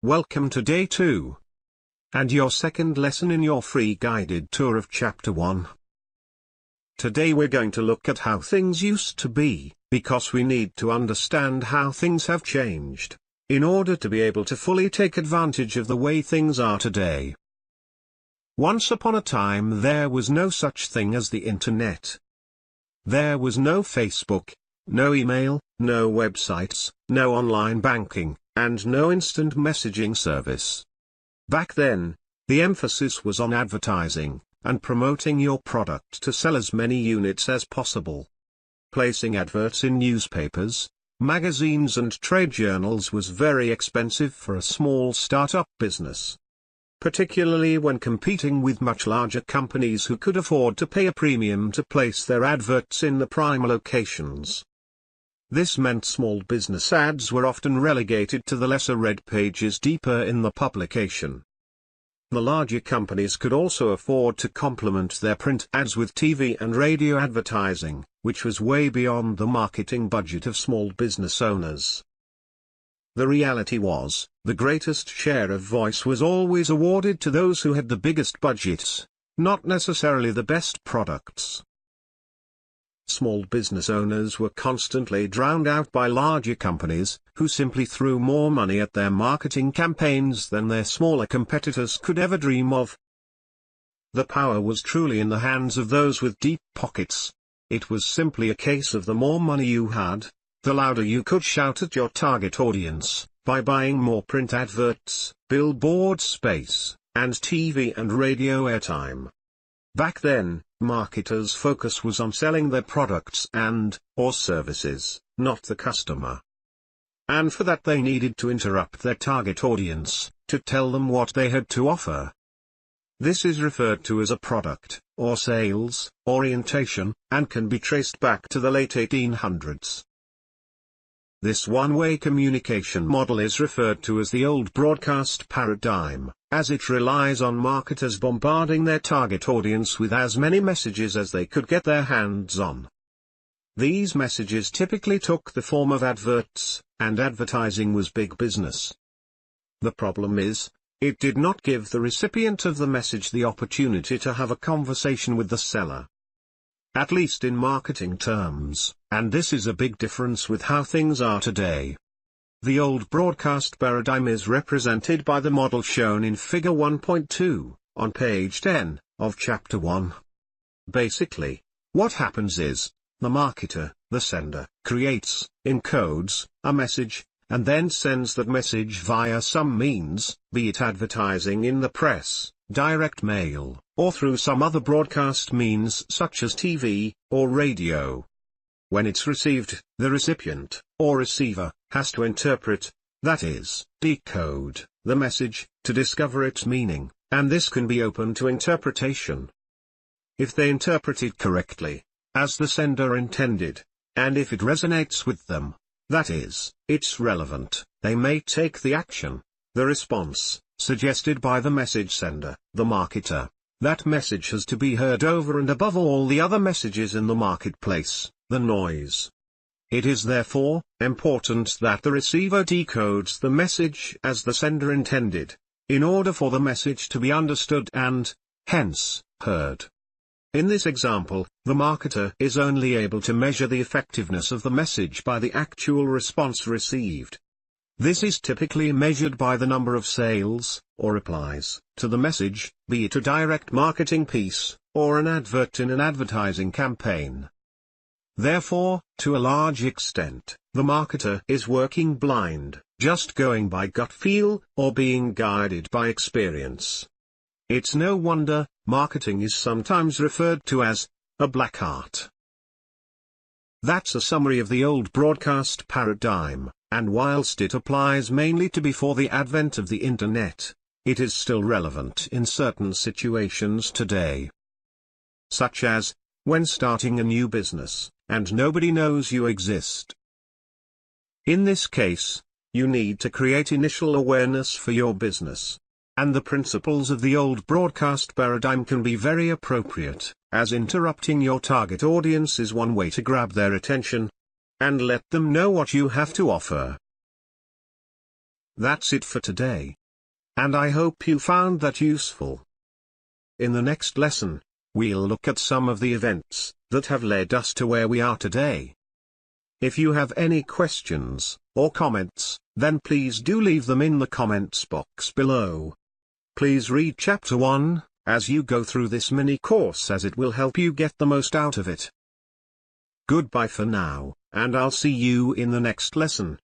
Welcome to day 2. And your second lesson in your free guided tour of Chapter 1. Today we're going to look at how things used to be, because we need to understand how things have changed, in order to be able to fully take advantage of the way things are today. Once upon a time there was no such thing as the Internet. There was no Facebook, no email, no websites, no online banking, and no instant messaging service. Back then, the emphasis was on advertising, and promoting your product to sell as many units as possible. Placing adverts in newspapers, magazines and trade journals was very expensive for a small startup business. Particularly when competing with much larger companies who could afford to pay a premium to place their adverts in the prime locations. This meant small business ads were often relegated to the lesser read pages deeper in the publication. The larger companies could also afford to complement their print ads with TV and radio advertising, which was way beyond the marketing budget of small business owners. The reality was, the greatest share of voice was always awarded to those who had the biggest budgets, not necessarily the best products. Small business owners were constantly drowned out by larger companies, who simply threw more money at their marketing campaigns than their smaller competitors could ever dream of. The power was truly in the hands of those with deep pockets. It was simply a case of the more money you had, the louder you could shout at your target audience, by buying more print adverts, billboard space, and TV and radio airtime. Back then, marketers' focus was on selling their products or services, not the customer. And for that they needed to interrupt their target audience, to tell them what they had to offer. This is referred to as a product, or sales, orientation, and can be traced back to the late 1800s. This one-way communication model is referred to as the old broadcast paradigm, as it relies on marketers bombarding their target audience with as many messages as they could get their hands on. These messages typically took the form of adverts, and advertising was big business. The problem is, it did not give the recipient of the message the opportunity to have a conversation with the seller. At least in marketing terms, and this is a big difference with how things are today. The old broadcast paradigm is represented by the model shown in Figure 1.2, on page 10, of Chapter 1. Basically, what happens is, the marketer, the sender, creates, encodes, a message, and then sends that message via some means, be it advertising in the press, direct mail, or through some other broadcast means such as TV, or radio. When it's received, the recipient, or receiver, has to interpret, that is, decode, the message, to discover its meaning, and this can be open to interpretation. If they interpret it correctly, as the sender intended, and if it resonates with them, that is, it's relevant, they may take the action, the response, suggested by the message sender, the marketer. That message has to be heard over and above all the other messages in the marketplace, the noise. It is therefore important that the receiver decodes the message as the sender intended, in order for the message to be understood and, hence, heard. In this example, the marketer is only able to measure the effectiveness of the message by the actual response received. This is typically measured by the number of sales, or replies, to the message, be it a direct marketing piece, or an advert in an advertising campaign. Therefore, to a large extent, the marketer is working blind, just going by gut feel, or being guided by experience. It's no wonder, marketing is sometimes referred to as a black art. That's a summary of the old broadcast paradigm, and whilst it applies mainly to before the advent of the Internet, it is still relevant in certain situations today. Such as, when starting a new business, and nobody knows you exist. In this case, you need to create initial awareness for your business. And the principles of the old broadcast paradigm can be very appropriate, as interrupting your target audience is one way to grab their attention, and let them know what you have to offer. That's it for today. And I hope you found that useful. In the next lesson, we'll look at some of the events that have led us to where we are today. If you have any questions or comments, then please do leave them in the comments box below. Please read Chapter 1 as you go through this mini course, as it will help you get the most out of it. Goodbye for now, and I'll see you in the next lesson.